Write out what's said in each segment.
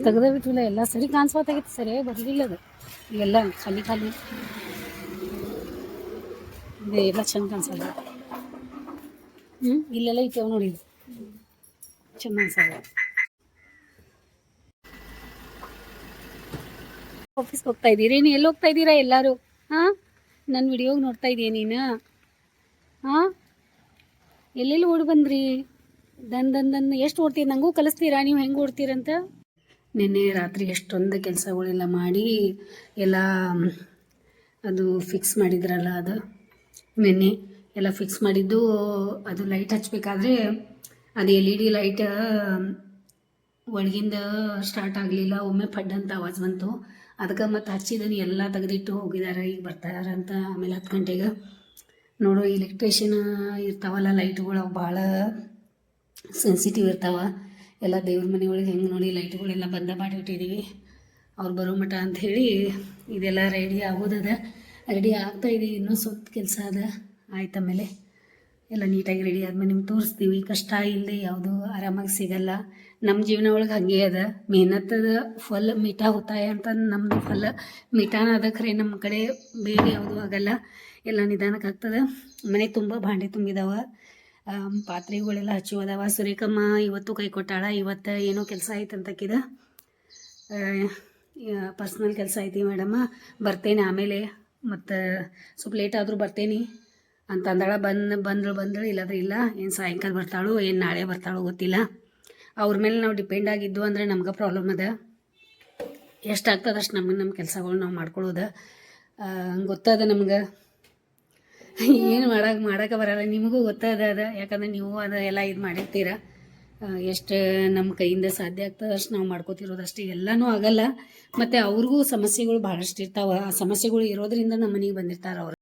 ತೆಗ್ದ ಬಿಟ್ಟಿಲ್ಲ, ಎಲ್ಲ ಸರಿ ಕಾಣಿಸ್ಬೋದಾಗಿತ್ತು, ಸರಿ ಬರಲಿಲ್ಲ ಅದು. ಇವೆಲ್ಲ ಖಾಲಿ ಖಾಲಿ ಇದೆ, ಎಲ್ಲ ಚಂದ ಕಾಣಿಸಲ್ಲ. ಇಲ್ಲೆಲ್ಲ ಐತೇವ್ ನೋಡಿ, ಚಂದ ಅನ್ಸಲ್ಲ. ಆಫೀಸ್ಗೆ ಹೋಗ್ತಾ ಇದ್ದೀರಿ? ನೀನು ಎಲ್ಲಿ ಹೋಗ್ತಾ ಇದ್ದೀರಾ ಎಲ್ಲರೂ? ಹಾಂ, ನನ್ನ ವಿಡಿಯೋಗೆ ನೋಡ್ತಾ ಇದೀಯ ನೀನು? ಹಾಂ, ಎಲ್ಲೆಲ್ಲಿ ಓಡಿ ಬಂದ್ರಿ? ದನ್ ಎಷ್ಟು ಓಡ್ತೀರಿ? ನನಗೂ ಕಲಿಸ್ತೀರಾ ನೀವು ಹೆಂಗೆ ಓಡ್ತೀರಂತ? ನಿನ್ನೆ ರಾತ್ರಿ ಎಷ್ಟೊಂದು ಕೆಲಸಗಳೆಲ್ಲ ಮಾಡಿ ಎಲ್ಲ ಅದು ಫಿಕ್ಸ್ ಮಾಡಿದ್ರಲ್ಲ, ಅದು ನಿನ್ನೆ ಎಲ್ಲ ಫಿಕ್ಸ್ ಮಾಡಿದ್ದು. ಅದು ಲೈಟ್ ಹಚ್ಚಬೇಕಾದ್ರೆ ಅದು LED ಲೈಟ್ ಒಳಗಿಂದ ಸ್ಟಾರ್ಟ್ ಆಗಲಿಲ್ಲ. ಒಮ್ಮೆ ಫಡ್ ಅಂತ ಆವಾಜ್ ಬಂತು. ಅದಕ್ಕೆ ಮತ್ತೆ ಹಚ್ಚಿದನು, ಎಲ್ಲ ತೆಗೆದಿಟ್ಟು ಹೋಗಿದ್ದಾರೆ, ಈಗ ಬರ್ತಾರಂತ. ಆಮೇಲೆ 10 ಗಂಟೆಗೆ ನೋಡು, ಎಲೆಕ್ಟ್ರಿಷಿಯನ್ ಇರ್ತಾವಲ್ಲ ಲೈಟ್ಗಳು, ಅವು ಭಾಳ ಸೆನ್ಸಿಟಿವ್ ಇರ್ತಾವೆ. ಎಲ್ಲ ದೇವ್ರ ಮನೆಯೊಳಗೆ ಹೆಂಗೆ ನೋಡಿ ಲೈಟ್ಗಳೆಲ್ಲ ಬಂದ ಮಾಡಿಬಿಟ್ಟಿದ್ದೀವಿ ಅವ್ರು ಬರೋ ಮಠ ಅಂಥೇಳಿ. ಇದೆಲ್ಲ ರೆಡಿ ಆಗೋದದ, ರೆಡಿ ಆಗ್ತಾಯಿದ್ದೀವಿ. ಇನ್ನೂ ಸ್ವಲ್ಪ ಕೆಲಸ ಅದ, ಆಯ್ತು. ಆಮೇಲೆ ಎಲ್ಲ ನೀಟಾಗಿ ರೆಡಿ ಆದ್ಮೇಲೆ ನಿಮ್ಗೆ ತೋರಿಸ್ತೀವಿ. ಕಷ್ಟ ಇಲ್ಲದೆ ಯಾವುದೂ ಆರಾಮಾಗಿ ಸಿಗಲ್ಲ. ನಮ್ಮ ಜೀವನ ಒಳಗೆ ಹಾಗೆ ಅದ, ಮೆಹನತ್ತದ ಫಲ್ ಮೀಠಾ ಹೋತಾಯ ಅಂತ. ನಮ್ಮದು ಫಲ್ ಮೀಠಾನ ಅದ, ಖರೆ ನಮ್ಮ ಕಡೆ ಬೇರೆ ಯಾವುದೂ ಆಗಲ್ಲ, ಎಲ್ಲ ನಿಧಾನಕ್ಕೆ ಆಗ್ತದೆ. ಮನೆ ತುಂಬ ಭಾಂಡೆ ತುಂಬಿದಾವ, ಪಾತ್ರೆಗಳೆಲ್ಲ ಹಚ್ಚುವುದಾವ. ಸುರೇಖಮ್ಮ ಇವತ್ತು ಕೈ ಕೊಟ್ಟಾಳ. ಇವತ್ತು ಏನೋ ಕೆಲಸ ಆಯ್ತು ಅಂತಕ್ಕಿದ, ಪರ್ಸ್ನಲ್ ಕೆಲಸ ಐತಿ ಮೇಡಮ್ಮ, ಬರ್ತೇನೆ ಆಮೇಲೆ, ಮತ್ತು ಸ್ವಲ್ಪ ಲೇಟ್ ಆದರೂ ಬರ್ತೇನೆ ಅಂತ ಅಂದಾಳ. ಬಂದಳು ಇಲ್ಲಾಂದ್ರೆ ಇಲ್ಲ. ಏನು ಸಾಯಂಕಾಲ ಬರ್ತಾಳೋ ಏನು ನಾಳೆ ಬರ್ತಾಳೋ ಗೊತ್ತಿಲ್ಲ. ಅವ್ರ ಮೇಲೆ ನಾವು ಡಿಪೆಂಡ್ ಆಗಿದ್ದು ಅಂದರೆ ನಮ್ಗೆ ಪ್ರಾಬ್ಲಮ್ ಅದ. ಎಷ್ಟಾಗ್ತದೆ ಅಷ್ಟು ನಮ್ಮ ಕೆಲಸಗಳು ನಾವು ಮಾಡ್ಕೊಳ್ಳೋದು ಗೊತ್ತದ ನಮ್ಗೆ. ಏನು ಮಾಡೋಕೆ ಬರಲ್ಲ, ನಿಮಗೂ ಗೊತ್ತದ ಅದ, ಯಾಕಂದ್ರೆ ನೀವು ಅದು ಎಲ್ಲ ಇದು ಮಾಡಿರ್ತೀರ. ಎಷ್ಟು ನಮ್ಮ ಕೈಯಿಂದ ಸಾಧ್ಯ ಆಗ್ತದೆ ಅಷ್ಟು ನಾವು ಮಾಡ್ಕೋತಿರೋದು ಅಷ್ಟೇ. ಎಲ್ಲನೂ ಆಗಲ್ಲ, ಮತ್ತು ಅವ್ರಿಗೂ ಸಮಸ್ಯೆಗಳು ಭಾಳಷ್ಟು ಇರ್ತಾವೆ. ಆ ಸಮಸ್ಯೆಗಳು ಇರೋದ್ರಿಂದ ನಮ್ಮ ಮನೆಗೆ ಬಂದಿರ್ತಾರೆ ಅವರು.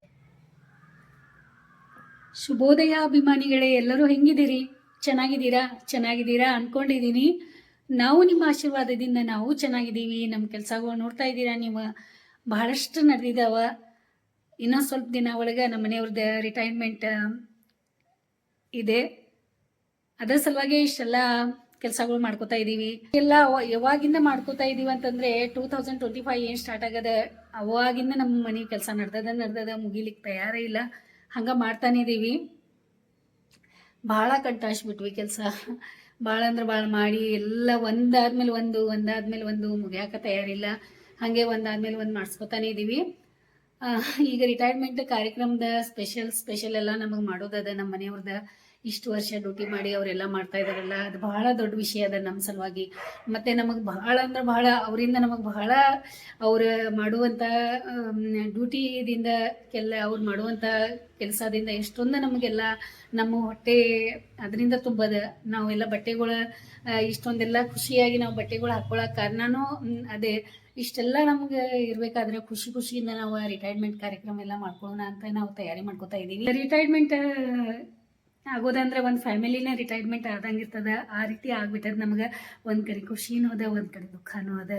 ಶುಭೋದಯ ಅಭಿಮಾನಿಗಳೇ, ಎಲ್ಲರೂ ಹೆಂಗಿದ್ದೀರಿ? ಚೆನ್ನಾಗಿದ್ದೀರಾ ಅಂದ್ಕೊಂಡಿದ್ದೀನಿ. ನಾವು ನಿಮ್ಮ ಆಶೀರ್ವಾದದಿಂದ ನಾವು ಚೆನ್ನಾಗಿದ್ದೀವಿ. ನಮ್ಮ ಕೆಲಸಗಳು ನೋಡ್ತಾ ಇದ್ದೀರಾ ನೀವು, ಬಹಳಷ್ಟು ನಡೆದಿದ್ದಾವ. ಇನ್ನೊಂದು ಸ್ವಲ್ಪ ದಿನ ಒಳಗೆ ನಮ್ಮ ಮನೆಯವ್ರದ್ದು ರಿಟೈರ್ಮೆಂಟ್ ಇದೆ. ಅದರ ಸಲುವಾಗಿ ಇಷ್ಟೆಲ್ಲ ಕೆಲಸಗಳು ಮಾಡ್ಕೋತಾ ಇದ್ದೀವಿ. ಎಲ್ಲ ಯಾವಾಗಿಂದ ಮಾಡ್ಕೋತಾ ಇದ್ದೀವಿ ಅಂತಂದರೆ 2025 ಏನು ಸ್ಟಾರ್ಟ್ ಆಗದ ಅವಾಗಿಂದ ನಮ್ಮ ಮನೆ ಕೆಲಸ ನಡೆದದ ಮುಗಿಲಿಕ್ಕೆ ತಯಾರೇ ಇಲ್ಲ. ಹಂಗೆ ಮಾಡ್ತಾನೆ ಇದ್ದೀವಿ. ಭಾಳ ಕಂಟಾಯಿಸ್ಬಿಟ್ವಿ ಕೆಲಸ, ಭಾಳ ಅಂದ್ರೆ ಭಾಳ ಮಾಡಿ ಎಲ್ಲ ಒಂದಾದ್ಮೇಲೆ ಒಂದು ಮುಗಿಯಾಕ ತಯಾರಿಲ್ಲ. ಹಾಗೆ ಒಂದಾದ್ಮೇಲೆ ಒಂದು ಮಾಡಿಸ್ಕೊತಾನೆ ಇದ್ದೀವಿ. ಈಗ ರಿಟೈರ್ಮೆಂಟ್ ಕಾರ್ಯಕ್ರಮದ ಸ್ಪೆಷಲ್ ಎಲ್ಲ ನಮಗೆ ಮಾಡೋದದ. ನಮ್ಮ ಮನೆಯವ್ರದ್ದು ಇಷ್ಟು ವರ್ಷ ಡ್ಯೂಟಿ ಮಾಡಿ ಅವರೆಲ್ಲ ಮಾಡ್ತಾ ಇದ್ದಾರಲ್ಲ, ಅದು ಬಹಳ ದೊಡ್ಡ ವಿಷಯ ಅದ ನಮ್ಮ ಸಲುವಾಗಿ. ಮತ್ತು ನಮಗೆ ಬಹಳ ಅಂದ್ರೆ ಬಹಳ ಅವರಿಂದ ನಮಗೆ ಬಹಳ ಅವ್ರು ಮಾಡುವಂಥ ಡ್ಯೂಟಿದಿಂದ ಅವ್ರು ಮಾಡುವಂಥ ಕೆಲಸದಿಂದ ಎಷ್ಟೊಂದು ನಮಗೆಲ್ಲ ನಮ್ಮ ಹೊಟ್ಟೆ ಅದರಿಂದ ತುಂಬದ. ನಾವೆಲ್ಲ ಬಟ್ಟೆಗಳು ಇಷ್ಟೊಂದೆಲ್ಲ ಖುಷಿಯಾಗಿ ನಾವು ಬಟ್ಟೆಗಳು ಹಾಕ್ಕೊಳ್ಳೋಕೆ ಕಾರಣನೂ ಅದೇ. ಇಷ್ಟೆಲ್ಲ ನಮ್ಗೆ ಇರಬೇಕಾದ್ರೆ ಖುಷಿಯಿಂದ ನಾವು ರಿಟೈರ್ಮೆಂಟ್ ಕಾರ್ಯಕ್ರಮ ಎಲ್ಲ ಮಾಡ್ಕೊಳ್ಳೋಣ ಅಂತ ನಾವು ತಯಾರಿ ಮಾಡ್ಕೋತಾ ಇದ್ದೀವಿ. ರಿಟೈರ್ಮೆಂಟ್ ಆಗೋದಂದ್ರೆ ಒಂದು ಫ್ಯಾಮಿಲಿನೇ ರಿಟೈರ್ಮೆಂಟ್ ಆದಂಗೆ ಇರ್ತದೆ, ಆ ರೀತಿ ಆಗ್ಬಿಟ್ಟದ ನಮ್ಗೆ. ಒಂದು ಕಡೆ ಖುಷಿನೂ ಅದ, ಒಂದು ಕಡೆ ದುಃಖನೂ ಅದ.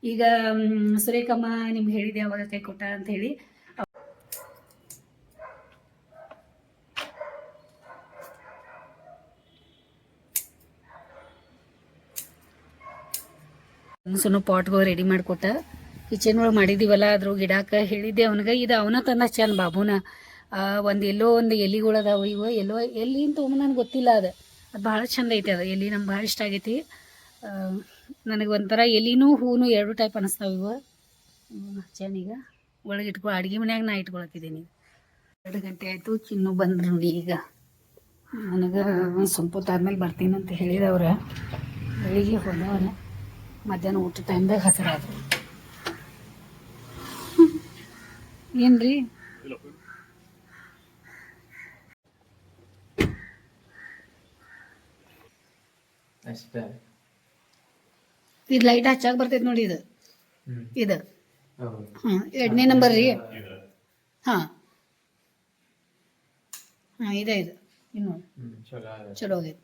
ಈಗ ಸುರೇಖಮ್ಮ ನಿಮ್ಗೆ ಹೇಳಿದೆ ಅವಾಗ ಕೈ ಕೊಟ್ಟ ಅಂತ ಹೇಳಿ. ಸುಮ್ಮನೆ ಪಾಟ್ಗಳು ರೆಡಿ ಮಾಡಿಕೊಟ್ಟ, ಕಿಚನ್ ಒಳಗೆ ಮಾಡಿದ್ದೀವಲ್ಲ ಅದ್ರ ಗಿಡಕ್ಕೆ ಹೇಳಿದ್ದೆ ಅವನಿಗೆ. ಇದು ಅವನ ತಂದ ಚಂದ ಬಾಬುನ. ಎಲ್ಲೋ ಒಂದು ಎಲಿಗಳದಾವು, ಇವು ಎಲ್ಲಿ ಅಂತ ನನಗೆ ಗೊತ್ತಿಲ್ಲ. ಅದು ಭಾಳ ಚಂದ ಐತೆ. ಅದು ಎಲೆ ನಮ್ಗೆ ಭಾಳ ಇಷ್ಟ ಆಗೈತಿ. ನನಗೆ ಒಂಥರ ಎಲಿನೂ ಹೂವು ಎರಡು ಟೈಪ್ ಅನ್ನಿಸ್ತಾವೆ ಇವು. ಚೆನ್ನೀಗ ಒಳಗೆ ಅಡುಗೆ ಮನ್ಯಾಗ ನಾ ಇಟ್ಕೊಳತ್ತಿದ್ದೀನಿ. 2 ಗಂಟೆ ಆಯಿತು, ಚಿನ್ನು ಬಂದ್ರು ನೋಡಿ. ಈಗ ನನಗೆ ಒಂದು ಸ್ವಲ್ಪ ಹೊತ್ತಾದ್ಮೇಲೆ ಬರ್ತೀನಿ ಅಂತ ಹೇಳಿದವ್ರ. ಬೆಳಿಗ್ಗೆ ಹೋದವನ, ಮಧ್ಯಾಹ್ನ ಊಟ ಟೈಮ್ದಾಗ ಹಸಿರಾದ್ರು. ಏನ್ರಿ ಇದು ಲೈಟ್ ಹಚ್ಚಾಕ ಬರ್ತೈತೆ ನೋಡಿ. ಇದು 2ನೇ ನಂಬರ್ ರೀ. ಹಾಂ ಇದೆ ಇನ್ನು ಚಲೋ ಆಗೈತೆ.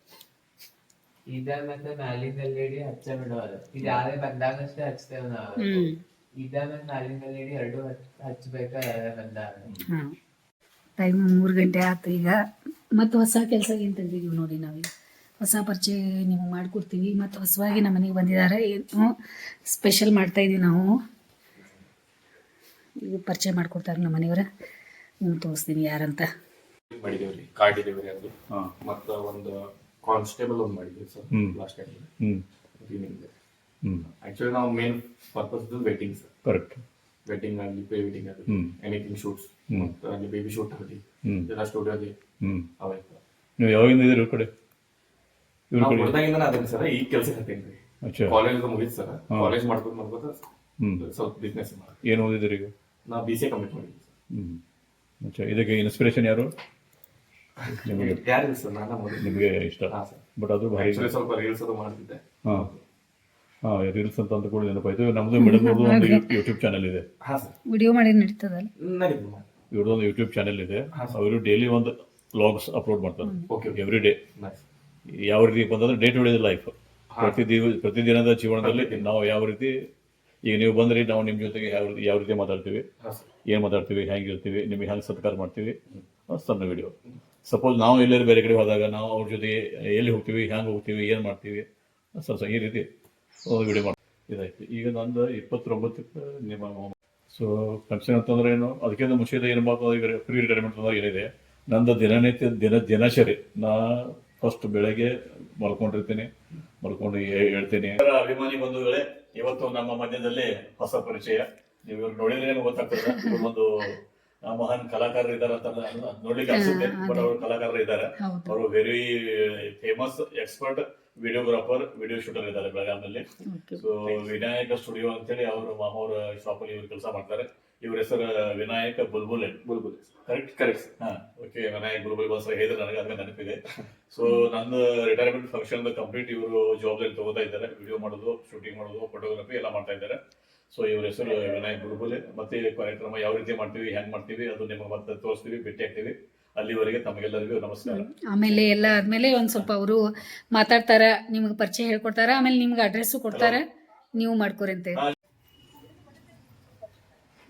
ಟೈಮ್ 3 ಗಂಟೆ ಆಯ್ತು. ಈಗ ಮತ್ತೆ ಹೊಸ ಕೆಲಸ ಏನು ತೆಗ್ದಿದ್ದೀವಿ ನೋಡಿ ನಾವೀಗ. ಹೊಸ ಪರಿಚಯ ನಿಮಗೆ ಮಾಡಿಕೊಡ್ತೀವಿ. ಮತ್ತು ಹೊಸವಾಗಿ ನಮ್ಮ ಮನೆಗೆ ಬಂದಿದ್ದಾರೆ, ಏನು ಸ್ಪೆಷಲ್ ಮಾಡ್ತಾಯಿದ್ದೀವಿ ನಾವು. ಇದು ಪರಿಚಯ ಮಾಡಿಕೊಡ್ತಾರೆ ನಮ್ಮ ಮನೆಯವರ. ನಿಮ್ಗೆ ತೋರಿಸ್ತೀನಿ ಯಾರಂತ. ಮಾಡಿದೇವ್ರಿ ಕಾರ್ ಡೆಲಿವರಿ ಅದು ಮತ್ತು ಒಂದು ಕಾನ್ಸ್ಟೇಬಲ್ ಒಂದು ಮಾಡಿದ್ದೀವಿ ಸರ್ ಲಾಸ್ಟ್ ಟೈಮ್. ಆಕ್ಚುಲಿ ನಾವು main purpose wedding sir. Correct. Wedding ಆಗಲಿ, ಪ್ರೀ ವೆಡ್ಡಿಂಗ್ ಆಗಲಿ, ಎನಿಥಿಂಗ್ ಶೂಟ್ಸ್, ಮತ್ತು ಅಲ್ಲಿ ಬೇಬಿ ಶೂಟ್ ಆಗಲಿ, ಎಲ್ಲ ಸ್ಟುಡಿಯೋಲಿ ಅವಾಯ್ತು. ನೀವು ಯಾವಾಗಿಂದ ಇದ್ದೀರಿ ಇವ್ರ ಕಡೆ? ಹೊರದಾಗಿಂದ ಅದೇನು ಸರ್, ಈಗ ಕೆಲಸಕ್ಕೆ ಹತ್ತೇನ್ರಿ. ಕಾಲೇಜ್ ಮುಗಿತು ಸರ್. ಕಾಲೇಜ್ ಮಾಡ್ಬೋದು ಸ್ವಲ್ಪ ಬಿಸ್ನೆಸ್ ಮಾಡಿ. ಏನು ಓದಿದ್ರಿ ಈಗ? ನಾವು BCA ಕಂಪ್ಲೀಟ್ ಮಾಡಿದ್ವಿ ಸರ್. ಇದಕ್ಕೆ ಇನ್ಸ್ಪಿರೇಷನ್ ಯಾರು? ನಿಮಗೆ ಯಾರಿಲ್ಲ ಸರ್, ನಾನು ಮಾಡಿದ್ವಿ. ನಿಮಗೆ ಇಷ್ಟ? ಬಟ್ ಅದು ಭಾರಿ ಸ್ವಲ್ಪ ರೀಲ್ಸ್ ಅದು ಮಾಡ್ತಿದ್ದೆ. ರೀಲ್ಸ್ ಅಂತ ಕೂಡ ನೆನಪಾಯ್ತು. ನಮ್ದು ಮೇಡಮ್ ಒಂದು ಯೂಟ್ಯೂಬ್ ಚಾನಲ್ ಇದೆ. ವಿಡಿಯೋ ಮಾಡಿ ನಡೀತದಲ್ಲ, ಇವ್ರದೊಂದು ಯೂಟ್ಯೂಬ್ ಚಾನಲ್ ಇದೆ. ಅವರು ಡೈಲಿ ಒಂದು ವ್ಲಾಗ್ಸ್ ಅಪ್ಲೋಡ್ ಮಾಡ್ತಾರೆ ಎವ್ರಿ ಡೇ. ಯಾವ ರೀತಿ ಬಂದಂದ್ರೆ ಡೇ ಟು ಡೇ ಲೈಫ್, ಪ್ರತಿದಿನದ ಜೀವನದಲ್ಲಿ ನಾವು ಯಾವ ರೀತಿ, ಈಗ ನೀವು ಬಂದ್ರಿ, ನಾವು ನಿಮ್ಮ ಜೊತೆಗೆ ಯಾವ ರೀತಿ ಮಾತಾಡ್ತೀವಿ, ಏನು ಮಾತಾಡ್ತೀವಿ, ಹೆಂಗಿರ್ತೀವಿ, ನಿಮಗೆ ಹೆಂಗೆ ಸತ್ಕಾರ ಮಾಡ್ತೀವಿ, ಸಣ್ಣ ವಿಡಿಯೋ. ಸಪೋಸ್ ನಾವು ಎಲ್ಲರೂ ಬೇರೆ ಕಡೆ ಹೋದಾಗ ನಾವು ಅವ್ರ ಜೊತೆಗೆ ಎಲ್ಲಿ ಹೋಗ್ತೀವಿ, ಹೆಂಗೆ ಹೋಗ್ತೀವಿ, ಏನು ಮಾಡ್ತೀವಿ, ಸ್ವಲ್ಪ ಈ ರೀತಿ ವಿಡಿಯೋ ಮಾಡಿ ಇದಾಯ್ತು. ಈಗ ನಂದು 29ಕ್ಕೆ ನಿಮ್ಮ ಸೊ ಫಂಕ್ಷನ್ ಅಂತಂದ್ರೆ ಏನು, ಅದಕ್ಕಿಂತ ಮುಂಚೆ ಏನು ಮಾಡ್ತಾರೆ, ಈಗ ಪ್ರೀ ರಿಟೈರ್ಮೆಂಟ್ ಅಂದ್ರೆ ಏನಿದೆ, ನಂದು ದಿನನಿತ್ಯ ದಿನಚರಿ. ನಾ ಫಸ್ಟ್ ಬೆಳಗ್ಗೆ ಮಲ್ಕೊಂಡಿರ್ತೀನಿ, ಮಲ್ಕೊಂಡು ಹೇಳ್ತೀನಿ. ಅಭಿಮಾನಿ ಬಂಧುಗಳೇ, ಇವತ್ತು ನಮ್ಮ ಮಧ್ಯದಲ್ಲಿ ಹೊಸ ಪರಿಚಯ. ನೀವು ಇವ್ರು ನೋಡಿದ್ರೆ ನಿಮ್ಗೆ ಗೊತ್ತಾಗ್ತದೆ, ಇವ್ರು ಒಂದು ಮಹಾನ್ ಕಲಾಕಾರರು ಇದ್ದಾರೆ ಅಂತ ನೋಡ್ಲಿಕ್ಕೆ ಅನ್ಸುತ್ತೆ. ಬಟ್ ಅವರು ಕಲಾಕಾರರು ಇದ್ದಾರೆ. ಅವರು very famous expert videographer, video shooter ಇದ್ದಾರೆ ಬೆಳಗಾವಿನಲ್ಲಿ. ಸೊ ವಿನಾಯಕ ಸ್ಟುಡಿಯೋ ಅಂತೇಳಿ ಅವರು ಮಾಮೂರ ಶಾಪ್ ಅಲ್ಲಿ ಇವ್ರು ಕೆಲಸ ಮಾಡ್ತಾರೆ. ಇವ್ರ ಹೆಸರು Vinayaka Bulbule. Correct. Okay, Vinayak Bulbul bus ಹೇಳಿದ್ರೆ ನನಗೆ ಅದಕ್ಕೆ ನೆನಪಿದೆ. ಸೊ ನಂದು ರಿಟೈರ್ಮೆಂಟ್ ಫಂಕ್ಷನ್ ಕಂಪ್ಲೀಟ್ ಇವರು ಜವಾಬ್ದಾರಿ ತಗೋತಾ ಇದ್ದಾರೆ. ವಿಡಿಯೋ ಮಾಡೋದು, ಶೂಟಿಂಗ್ ಮಾಡೋದು, ಫೋಟೋಗ್ರಫಿ ಎಲ್ಲ ಮಾಡ್ತಾ ಇದ್ದಾರೆ. ಸೊ ಇವ್ರ ಹೆಸರು ವಿನಾಯಕ್ ಬುಲ್ಬುಲೆ. ಮತ್ತೆ ಕಾರ್ಯಕ್ರಮ ಯಾವ ರೀತಿ ಮಾಡ್ತೀವಿ, ಹೆಂಗ್ ಮಾಡ್ತೀವಿ, ಅದು ನಿಮಗೆ ಮತ್ತೆ ತೋರಿಸ್ತೀವಿ, ಭೇಟಿ ಆಗ್ತೀವಿ. ಅಲ್ಲಿವರೆಗೆ ತಮಗೆಲ್ಲರಿಗೂ ನಮಸ್ಕಾರ. ಆಮೇಲೆ ಎಲ್ಲ ಆದ್ಮೇಲೆ ಒಂದ್ ಸ್ವಲ್ಪ ಅವರು ಮಾತಾಡ್ತಾರ, ನಿಮ್ಗೆ ಪರಿಚಯ ಹೇಳ್ಕೊಡ್ತಾರ, ಆಮೇಲೆ ನಿಮ್ಗೆ ಅಡ್ರೆಸ್ ಕೊಡ್ತಾರ, ನೀವು ಮಾಡ್ಕೊರಂತೆ.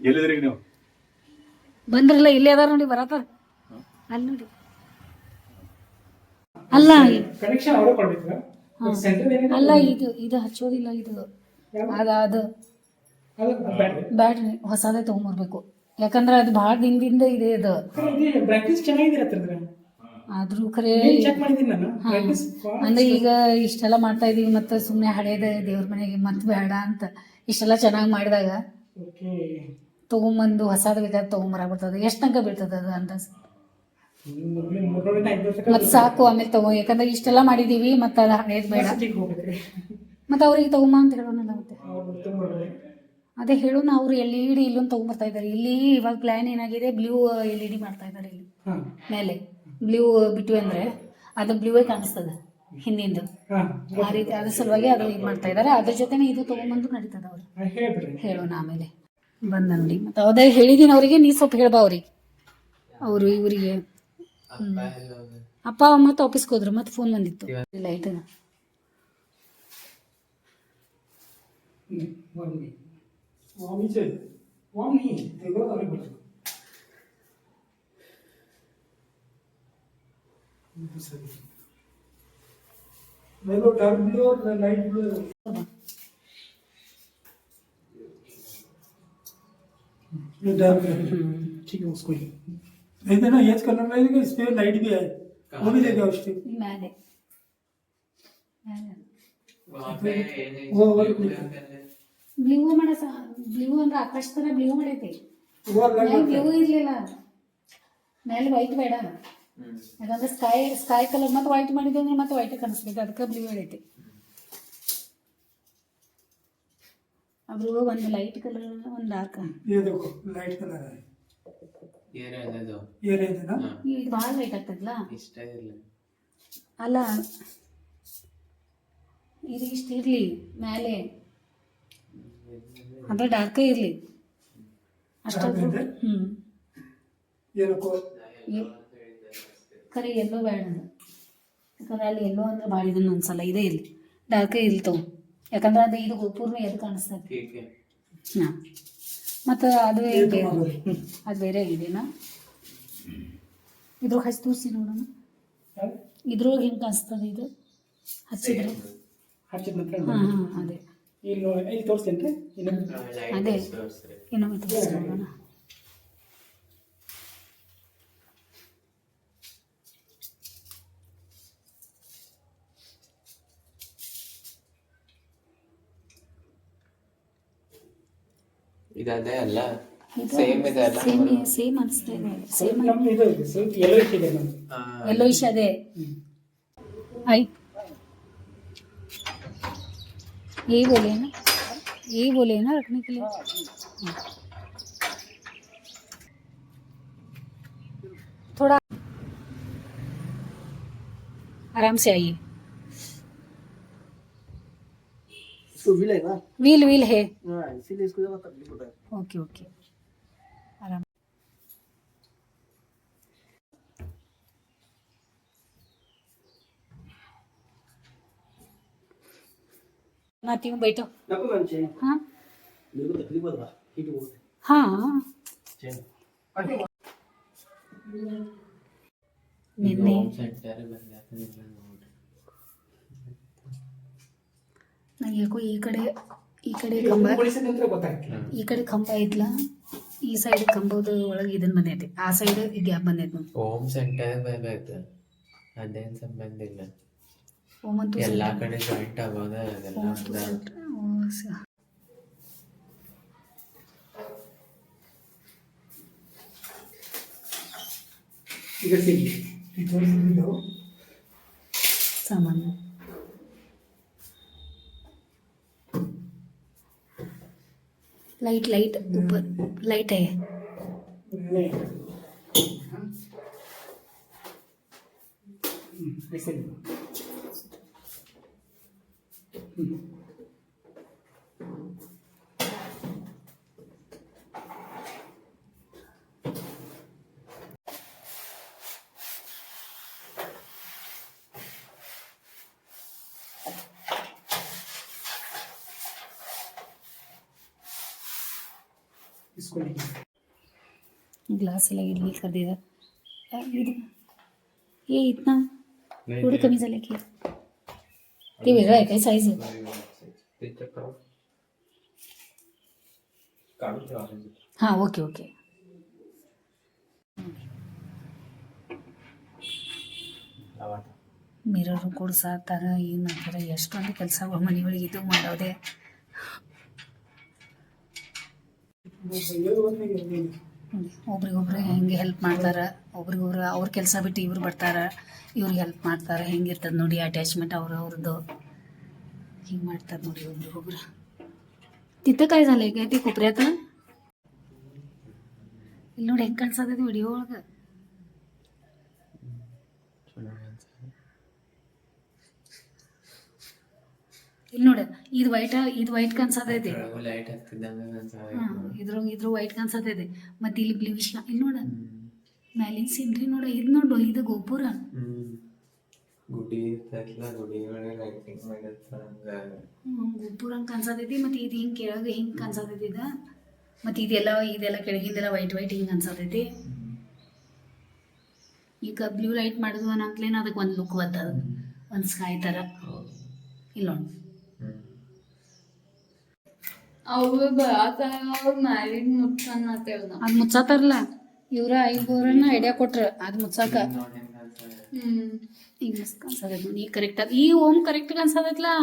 ಎಲ್ಲಿದ್ರಿ ನೀವು? ಬಂದ್ರಲ್ಲ, ಇಲ್ಲೇ ಅದಾರ ನೋಡಿ, ಬರತಾರ ಅಲ್ಲಿ ನೋಡಿ. ಅಲ್ಲ ಅಲ್ಲ, ಇದು ಹಚ್ಚೋದಿಲ್ಲ, ಇದು ಅದು ಬ್ಯಾಟ್ರಿ ಹೊಸದೇ ತಗೊಂಡ್ಬರ್ಬೇಕು. ಯಾಕಂದ್ರೆ ಅದು ಭಾಳ ದಿನದಿಂದ ಇದೆ. ಅದು ಆದ್ರೂ ಖರೆ ಅಂದ್ರೆ ಈಗ ಇಷ್ಟೆಲ್ಲ ಮಾಡ್ತಾ ಇದೀವಿ, ಮತ್ತೆ ಸುಮ್ಮನೆ ಹಳೇದ ದೇವ್ರ ಮನೆಗೆ ಮತ್ತೆ ಬೇಡ ಅಂತ ಇಷ್ಟೆಲ್ಲ ಚೆನ್ನಾಗಿ ಮಾಡಿದಾಗ ತಗೊಂಬಂದು ಹೊಸದ ಬೇಕಾದ್ರೆ ತಗೊಂಬರಾಗ್ಬಿಡ್ತದೆ. ಎಷ್ಟು ತನಕ ಬೀಳ್ತದ ಅದು ಅಂತ ಮತ್ತೆ ಸಾಕು, ಆಮೇಲೆ ತಗೋ. ಯಾಕಂದ್ರೆ ಇಷ್ಟೆಲ್ಲ ಮಾಡಿದೀವಿ, ಮತ್ತೆ ಅದು ಹಳೇದ್ ಬೇಡ. ಮತ್ತೆ ಅವ್ರಿಗೆ ತಗೊಂಬ ಅಂತ ಹೇಳೋಣ. ಮತ್ತೆ ಅದೇ ಹೇಳೋಣ, ಅವ್ರು LED ಇಲ್ಲೊಂದು ತಗೊಂಡ್ಬರ್ತಾ ಇದ್ದಾರೆ. ಇಲ್ಲಿ ಇವಾಗ ಪ್ಲಾನ್ ಏನಾಗಿದೆ, ಬ್ಲೂ LED ಮಾಡ್ತಾ ಇದ್ದಾರೆ ಇಲ್ಲಿ ಮೇಲೆ. ಬ್ಲೂ ಬಿಟ್ಟು ಅಂದ್ರೆ ಅದು ಬ್ಲೂವೇ ಕಾಣಿಸ್ತದೆ ಹಿಂದಿಂದು, ಆ ರೀತಿ. ಅದ್ರ ಸಲುವಾಗಿ ಅದು ಇದು ಮಾಡ್ತಾ ಇದ್ದಾರೆ. ಅದ್ರ ಜೊತೆನೆ ಇದು ತಗೊಂಡ್ಬಂದು ನಡೀತದ. ಅವ್ರು ಹೇಳೋಣ ಆಮೇಲೆ ಬಂದ ನೋಡಿ. ಮತ್ತೆ ಅದೇ ಹೇಳಿದೀನಿ ಅವರಿಗೆ, ನೀ ಸ್ವಲ್ಪ ಹೇಳ್ಬಾ ಅವ್ರಿಗೆ. ಅವರು ಇವರಿಗೆ ಅಪ್ಪ ಮತ್ತೆ ಆಫೀಸ್ಗೆ ಹೋದ್ರು, ಮತ್ತೆ ಫೋನ್ ಬಂದಿತ್ತು. ಲೈಟ್ डार्क ब्लू और लाइट ब्लू डार्क ठीक है, उसको ही नहीं देना। ये कलर लगेगा, इस पे लाइट भी है, वो भी देगा उसके मैंने वो ಬ್ಲೂ ಮಾಡ. ಬ್ಲೂ ಅಂದ್ರೆ ಆಕಾಶ ತರ ಬ್ಲೂ ಮಾಡೈತಿ. ಬ್ಲೂ ಇರ್ಲಿಲ್ಲ, ಮೇಲೆ ವೈಟ್ ಬೇಡ. ಯಾಕಂದ್ರೆ ಸ್ಕೈ ಕಲರ್ ಮತ್ತೆ ವೈಟ್ ಮಾಡಿದ್ವಿ ಅಂದ್ರೆ ಮತ್ತೆ ವೈಟ್ ಕಾಣಿಸ್ಬೇಕು, ಅದಕ್ಕೆ ಬ್ಲೂ ಹೇಳೈತಿ. ಅದ್ರ ಒಂದು ಲೈಟ್ ಕಲರ್, ಒಂದು ಡಾರ್ಕ್. ಇದು ಭಾಳ ಲೈಟ್ ಆಗ್ತದಲ್ಲ. ಅಲ್ಲ, ಇದು ಇಷ್ಟ ಇರ್ಲಿ ಮೇಲೆ, ಅಂದ್ರೆ ಡಾರ್ಕೇ ಇರ್ಲಿ ಅಷ್ಟಾದ್ರೂ. ಖರೆ ಎಲ್ಲೋ ಬೇಡ, ಯಾಕಂದ್ರೆ ಅಲ್ಲಿ ಎಲ್ಲೋ ಅಂದ್ರೆ ಭಾಳ ಇದನ್ನು ಅನ್ಸಲ್ಲ. ಇದೇ ಇರಲಿ, ಡಾರ್ಕೇ ಇರ್ಲಿ ತಗೋ. ಯಾಕಂದ್ರೆ ಅದು ಇದು ಗೋಪುರ್ನ ಎದು ಕಾಣಿಸ್ತದೆ. ಹಾಂ, ಮತ್ತು ಅದು ಅದು ಬೇರೆ ಆಗಿದೆನಾ? ಇದ್ರೊಳಗೆ ಹಚ್ಚಿ ತೋರಿಸಿ ನೋಡೋಣ. ಇದ್ರೊಳಗೆ ಹೆಂಗೆ ಕಾಣಿಸ್ತದೆ ಇದು? ಹಚ್ಚಿದ್ರೆ ಹಚ್ಚಿದ ನಂತರ ಹಾಂ ಹಾಂ ಅದೇ ಇಲ್ಲಿ ತೋರಿಸ್ತೇನೆ ರೀ ಇನ್ನೊಂದು ಅದೇ ಇನ್ನೊಮ್ಮೆ ತೋರಿಸ್ಕೊಳ್ಳೋಣ. ಇದದೇ ಅಲ್ಲ ಸೇಮ್ ಇದೆ ಅಲ್ಲ ಸೇಮ್ ಅನಿಸ್ತಾ ಇದೆ. ಸೇಮ್ ನಮ್ದು ಇದು ಸ್ವಲ್ಪ ಎಲ್ಲೋ ಇದೆ ನಮ್ದು. ಎಲ್ಲೋ ಇಶ್ ಅದೇ आई यही बोले ना, यही बोले ना रखने के लिए. थोड़ा आराम से आइए. व्हील व्हील है. इसीलिए इसको ज़्यादा तकलीफ होता है. ओके ओके आराम. आती हूँ बैठो. नको मैम चेन हाँ मेरे को तकलीफ होता है हीट बहुत है हाँ चेन ನಿನ್ನೆ ಸೆಂಟರ್ ಬಂದ ನಂಗೆ ಯಾಕೋ ಈ ಕಡೆ ಕಂಬ ಪೊಲೀಸ್ ನಂತರ ಗೊತ್ತಾಗ್ತಿಲ್ಲ. ಈ ಕಡೆ ಕಂಬ ಐತ್ಲ, ಈ ಸೈಡ್ ಕಂಬದ ಒಳಗೆ ಇದನ್ನ ಬಂದೈತಿ, ಆ ಸೈಡ್ ಗ್ಯಾಪ್ ಬಂದೈತಿ ನೋಡಿ. ಹೋಮ್ ಸೆಂಟರ್ ಬರಬೇಕು, ಅದೇನ್ ಸಂಬಂಧ ಇಲ್ಲ. ಓಮಂತೂ ಎಲ್ಲಾ ಕಡೆ ಜಾಯಿಂಟ್ ಆಗೋದ ಅದೆಲ್ಲ ಈಗ ಸಿಗಿ ಈ ತೋರಿಸಿದ್ದು ಸಾಮಾನ್ಯ. लाइट ऊपर लाइट है. ऐसे इसको ग्लास से लगी लीक कर देगा. ये इतना थोड़ी कमी झाली की ते वेगळं आहे काय साईज. हां ओके ओके. ಮಿರರ್ ಕೊಡ್ಸಾತಾರ, ಏನು ಅಂತಾರ, ಎಷ್ಟೊಂದು ಕೆಲಸ ಮನೆಯೊಳಗೆ ಇದು ಮಾಡೋದೆ. ಒಬ್ರಿಗೊಬ್ರು ಹೆಂಗೆ ಹೆಲ್ಪ್ ಮಾಡ್ತಾರೆ, ಒಬ್ರಿಗೊಬ್ರು ಅವ್ರ ಕೆಲಸ ಬಿಟ್ಟು ಇವ್ರು ಬರ್ತಾರೆ, ಇವ್ರಿಗೆ ಹೆಲ್ಪ್ ಮಾಡ್ತಾರೆ. ಹೆಂಗಿರ್ತದೆ ನೋಡಿ ಅಟ್ಯಾಚ್ಮೆಂಟ್ ಅವ್ರದ್ದು ಹಿಂಗೆ ಮಾಡ್ತಾರೆ ನೋಡಿ ಒಬ್ರಿಗೊಬ್ರು. तिथं काय झालंय काय ते कोपऱ्यात ಇಲ್ಲಿ ನೋಡಿ ಹೆಂಗೆ ಕಾಣಿಸತೈತಿ ವಿಡಿಯೋ ಒಳಗೆ. ಇಲ್ಲಿ ನೋಡ ಇದು ವೈಟ್ ಕಾಣಿಸತೈತಿ. ಲೈಟ್ ಆಗ್ತಿದ್ದಂಗ ಇದ್ರ ವೈಟ್ ಕಾಣಿಸತೈತಿ. ಮತ್ತೆ ಇಲ್ಲಿ ಬ್ಲೂಯಿಶ್ ಇಲ್ಲಿ ನೋಡ ಮ್ಯಾಲಿನ ಸೀನ್ರಿ ನೋಡ. ಇದು ನೋಡು ಇದು ಗೋಪುರ. ಗುಡಿ ಇರ್ತೈತಲ್ಲ, ಗುಡಿ ಒಳಗೆ ಲೈಟಿಂಗ್ ಮಾಡಿರ್ತಾರ ಗೋಪುರ ಹಂಗೆ ಕಾಣಿಸತೈತಿ. ಮತ್ತೆ ಇದು ಹಿಂಗೆ ಕೆಳಗೆ ಹಿಂಗೆ ಕಾಣಿಸತೈತಿ ಇದು. ಮತ್ತೆ ಇದೆಲ್ಲ ಕೆಳಗಿಂದೆಲ್ಲ ವೈಟ್ ಹಿಂಗೆ ಅನ್ಸತೈತಿ. ಈಗ ಬ್ಲೂ ಲೈಟ್ ಮಾಡಿದ್ವು ಅನ್ನಂತಲೇನು ಅದಕ್ಕೆ ಒಂದು ಲುಕ್ ಬರ್ತದ, ಒಂದು ಸ್ಕೈ ಥರ. ಇಲ್ಲ ನೋಡಿ ಅದು ಮುಚ್ಚಾತಾರಲ್ಲ ಇವ್ರ ಐಬೋರನ್ನ ಐಡಿಯಾ ಕೊಟ್ರ ಅದು ಮುಚ್ಚಾಕ. ಈಗ ಮಸ್ತ್ ಕಾಣಿಸತೈತಿ ನೋಡಿ. ಈಗ ಕರೆಕ್ಟ್ ಈ ಓಮ್ ಕರೆಕ್ಟ್ ಕಾಣಿಸತೈತ್ಲಾ.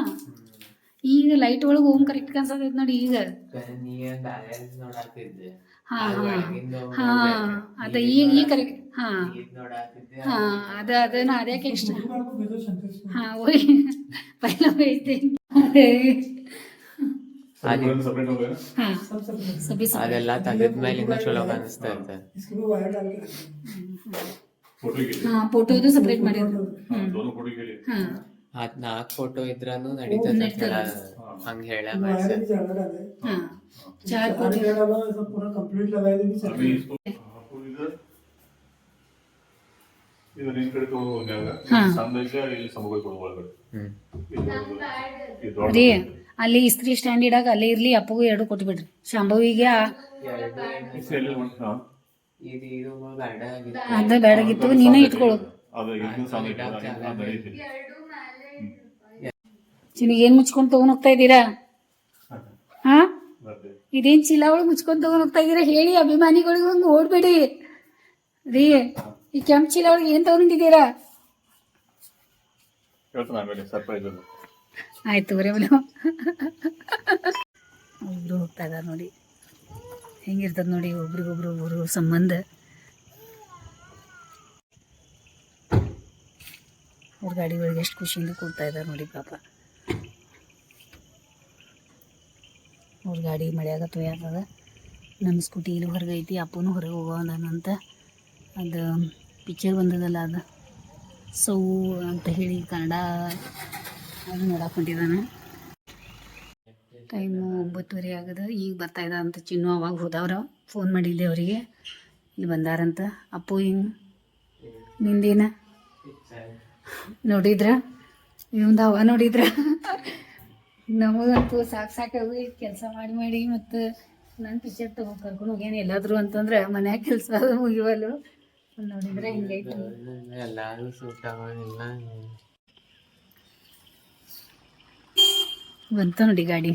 ಈಗ ಲೈಟ್ ಒಳಗೆ ಓಮ್ ಕರೆಕ್ಟ್ ಕಾಣಿಸತೈತಿ ನೋಡಿ. ಈಗ ನೋಡಾತಿದ್ದೆ. ಹಾ ಹಾ ಅದ ಈಗ ಕರೆಕ್ಟ್. ಹಾ ಹಾ ಅದನ್ನ ಅದ್ಯಾಕೆ ಇಷ್ಟ. ಹಾ ಓಯ್ ಪೈಲ ಹೋಯ್ತೆ. ಹಾ ಸಭೆ ಅದೆಲ್ಲ ತೆಗೆದ್ಮೇಲೆ ಇನ್ನೂ ಚಲೋ ಕಾಣಿಸ್ತಾ ಇರ್ತದೆ. ಹಾ ಫೋಟೋದು ಸಪ್ರೇಟ್ ಮಾಡಿದ್ರು. ಹಾ ಅದ್ 4 ಫೋಟೋ ಇದ್ರೂ ನಡೀತದೆ ಹಂಗ ಹೇಳ ಮಾಡ್ಸ. ಹಾ 4 ಫೋಟೋ पूरा कंप्लीट लगा देंगे सर. ಇದು ನಿನ್ ಕಡೆ ತಗೊಂಡಾಗ ಸಂದೇಶ ಇಲ್ಲಿ ಸಮೂಹ ಕೊಡುವಾಗ ರೀ ಅಲ್ಲಿ ಇಸ್ತ್ರಿ ಸ್ಟ್ಯಾಂಡ್ ಇಡಾಗ ಅಲ್ಲೇ ಇರ್ಲಿ. ಅಪ್ಪಗೂ 2 ಕೊಟ್ಟು ಬಿಡ್ರಿ. ಶಾಂಭವಿಗೆ ಅದ ಬೇಡಾಗಿತ್ತು, ನೀನೇ ಇಟ್ಕೊಳ್ಳು. ಚಿನಿಗೆ ಏನು ಮುಚ್ಕೊಂಡು ತಗೊಂಡ್ ಹೋಗ್ತಾ ಇದ್ದೀರಾ? ಹಾ, ಇದೇನ್ ಚೀಲ ಒಳಗೆ ಮುಚ್ಕೊಂಡು ತಗೊಂಡ್ ಹೋಗ್ತಾ ಇದ್ದೀರಾ ಹೇಳಿ ಅಭಿಮಾನಿಗಳಿಗೂ. ಹಂಗೆ ಓಡ್ಬೇಡಿ ರೀ. ಈ ಕೆಂಪು ಚೀಲ ಒಳಗೆ ಏನ್ ತಗೊಂಡಿದ್ದೀರಾ? ಸರ್ಪ್ರೈಸ್. ಆಯ್ತು ಬರೀ ಒಬ್ರು ಹೋಗ್ತಾ ಇದಾರೆ ನೋಡಿ. ಹೆಂಗಿರ್ತದ ನೋಡಿ ಒಬ್ರಿಗೊಬ್ರು ಸಂಬಂಧ. ಅವ್ರ ಗಾಡಿ ಒಳಗೆ ಎಷ್ಟು ಖುಷಿಯಿಂದ ಕೂಡ್ತಾ ಇದ್ದಾರೆ ನೋಡಿ ಪಾಪ. ಅವ್ರ ಗಾಡಿ ಮಳೆಯಾಗ ತೊಯ್ಯಾತದ. ನಮ್ಮ ಸ್ಕೂಟಿ ಇಲ್ಲಿ ಹೊರಗೆ ಐತಿ. ಅಪ್ಪನೂ ಹೊರಗೆ ಹೋಗೋದಂತ. ಅದು ಪಿಕ್ಚರ್ ಬಂದದಲ್ಲ, ಅದು ಸೌ ಅಂತ ಹೇಳಿ ಕನ್ನಡ, ಅದು ನೋಡಕ್ಕೆ ಹೊಂಟಿದ್ದಾನೆ. ಟೈಮು 9:30 ಆಗದ. ಈಗ ಬರ್ತಾಯಿದ್ದ ಅಂತ ಚಿನ್ನು ಅವಾಗ ಹೋದವ್ರ. ಫೋನ್ ಮಾಡಿದ್ದೆ ಅವರಿಗೆ, ಇಲ್ಲಿ ಬಂದಾರಂತ. ಅಪ್ಪು ಹಿಂಗೆ ನಿಂದೇನ ನೋಡಿದ್ರ? ಇವಂದು ಹವ ನೋಡಿದ್ರ? ನಮಗಂತೂ ಸಾಕಾಗಿ ಕೆಲಸ ಮಾಡಿ ಮತ್ತು ನಾನು ಪಿಕ್ಚರ್ ಕರ್ಕೊಂಡು ಹೋಗ್ಯಾನ ಎಲ್ಲಾದ್ರು ಅಂತಂದ್ರೆ ಮನ್ಯಾಗ ಕೆಲಸ ಮುಗಿವಲ್ಲು. ನೋಡಿದ್ರೆ ಹಿಂಗೈತೆ. ಎಲ್ಲಾರು ಸೂಟ್ ಆಗೋದಿಲ್ಲ. ಬಂತ ನೋಡಿ ಗಾಡಿ.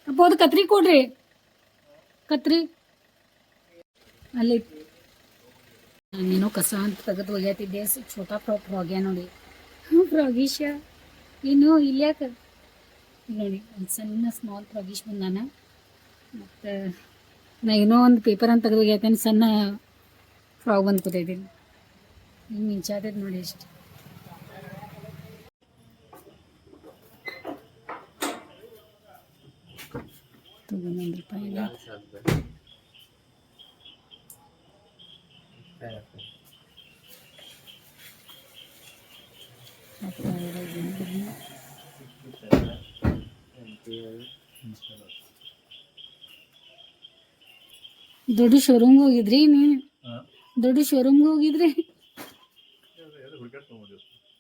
ಅಪ್ಪ ಅದು ಕತ್ರಿ ಕೊಡ್ರಿ, ಕತ್ರಿ ಅಲ್ಲಿ. ನಾನೇನೋ ಕಸ ಅಂತ ತೆಗೆದು ಒಗ್ಯಾತಿದ್ದೆ. ಛೋಟಾ ಫ್ರಾಕ್ ಹೋಗ್ಯ ನೋಡಿ. ಫ್ರಾಗಿಶ ಏನು ಇಲ್ಯಾಕ ನೋಡಿ, ಒಂದು ಸಣ್ಣ ಸ್ಮಾಲ್ ಫ್ರಾಗಿಶ್ ಬಂದಾನ. ಮತ್ತು ನಾ ಏನೋ ಒಂದು ಪೇಪರ್ ಅಂತ ತೆಗೆದು ಒಗ್ಯಾತೇನೆ, ಸಣ್ಣ ಫ್ರಾಕ್ ಬಂದು ಕೂತೈತೀನಿ. ಹಿಂಗೆ ಮಿಂಚಾತೈತೆ ನೋಡಿ ಎಷ್ಟು. ₹1 ದೊಡ್ಡ ಶೋರೂಮ್ಗೆ ಹೋಗಿದ್ರಿ ನೀನು? ದೊಡ್ಡ ಶೋರೂಮ್ಗೆ ಹೋಗಿದ್ರಿ?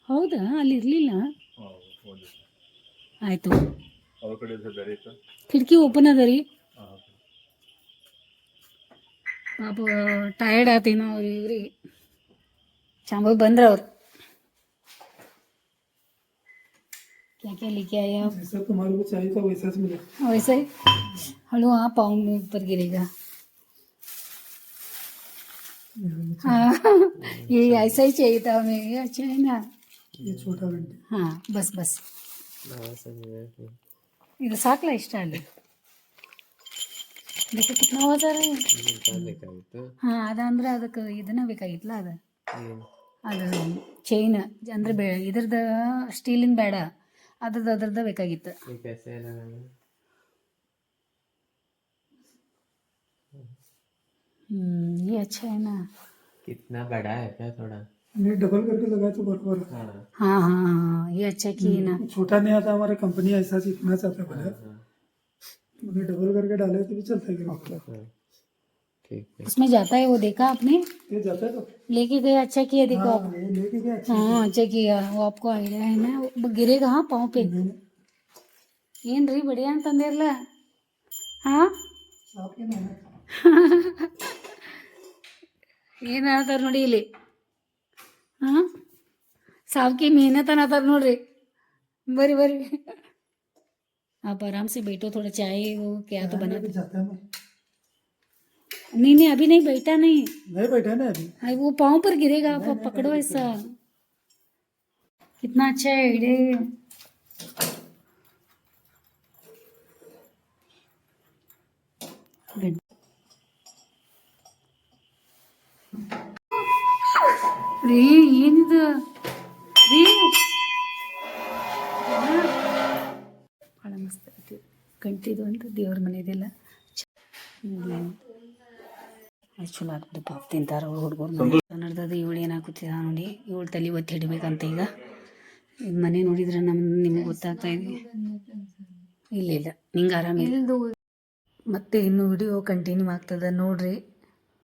ಹೌದಾ? ಅಲ್ಲಿ ಇರಲಿಲ್ಲ? ಆಯಿತು. ಕಿಟಕಿ ಓಪನ್ ಅದ ರೀ. ಪಾಪ ಟಯರ್ಡ್ ಆತೀನೋ ಅವ್ರು ಇವ್ರಿಗೆ. ಚಾಂಬ ಬಂದ್ರೆ ಅವ್ರು क्या लेके आए आप? जैसा तुम्हारे को चाहिए था वैसा से मिला। वैसे हलो हाँ पाउंड में ऊपर गिरेगा। हाँ ये ऐसा ही चाहिए था हमें। ये अच्छा है ना? ये छोटा घंटे। हाँ बस बस ಇದು ಸಾಕಲ್ಲ ಇಷ್ಟ ಅಲ್ಲಿ. देखो कितना आवाज आ रहा है. हाँ ಅದಂದ್ರೆ ಅದಕ್ಕೆ ಇದನ್ನ ಬೇಕಾಗಿತ್ತಲ್ಲ. ಅದು ಚೈನ್ ಅಂದ್ರೆ ಇದ್ರದ್ದು ಸ್ಟೀಲಿನ ಬೇಡ, ಅದ್ರದ್ದು ಬೇಕಾಗಿತ್ತು. ये अच्छा है ना? कितना बड़ा है क्या थोड़ा? नहीं डबल करके लगाया तो बराबर। हाँ हाँ हाँ ये अच्छा किए ना. छोटा नहीं आता, हमारे कंपनी ऐसा इतना चाहता है बड़ा, मगर डबल करके डाले तो भी चलता है। ठीक है। उसमें जाता है वो, देखा आपने? ये जाता है तो लेके गए, अच्छा किया. देखो आप. ये लेके गया अच्छा। हाँ अच्छा किया. वो आपको आइडिया है ना? वो गिरेगा हाँ पाँव पे. ಏನ್ರಿ ಬಡಿಯ ಅಂತಂದಿರಲ್ಲ? ಹಾಂ ಏನು ಹೇಳ್ತಾರೆ ನೋಡಿ ಇಲ್ಲಿ. ಹಾಂ ಸಾವ್ಕಿ मेहनत ಅನ್ನತಾರ ನೋಡ್ರಿ. बरी बरी आप आराम से बैठो, थोड़ा चाय वो क्या तो बना. जाता है मैं नहीं अभी नहीं बैठा. नहीं बैठा ना अभी. वो पाँव पर गिरेगा. आप पकड़ो ऐसा. कितना अच्छा है आइडिया. ರೀ ಏನಿದು ರೀ? ಭಾಳ ಮಸ್ತ್ ಐತಿ ಗಂಟಿದು ಅಂತ. ದೇವ್ರ ಮನೆಯದೆಲ್ಲ ಅಷ್ಟು ಚಲೋ ಆಗ್ತದೆ. ಪಾಪ ತಿಂತಾರೆ ಅವ್ರು ಹುಡುಗರು. ಕನ್ನಡದ ಇವಳು ಏನಾಗುತ್ತಿದ ನೋಡಿ. ಇವಳು ತಲೆ ಒತ್ತಿ ಹಿಡಿಬೇಕಂತ ಈಗ. ಇದು ಮನೆ ನೋಡಿದ್ರೆ ನಿಮಗೆ ಗೊತ್ತಾಗ್ತಾ ಇದೆ. ಇಲ್ಲ ನಿಂಗೆ ಆರಾಮಿಲ್ಲ. ಮತ್ತೆ ಇನ್ನು ವಿಡಿಯೋ ಕಂಟಿನ್ಯೂ ಆಗ್ತದೆ ನೋಡ್ರಿ.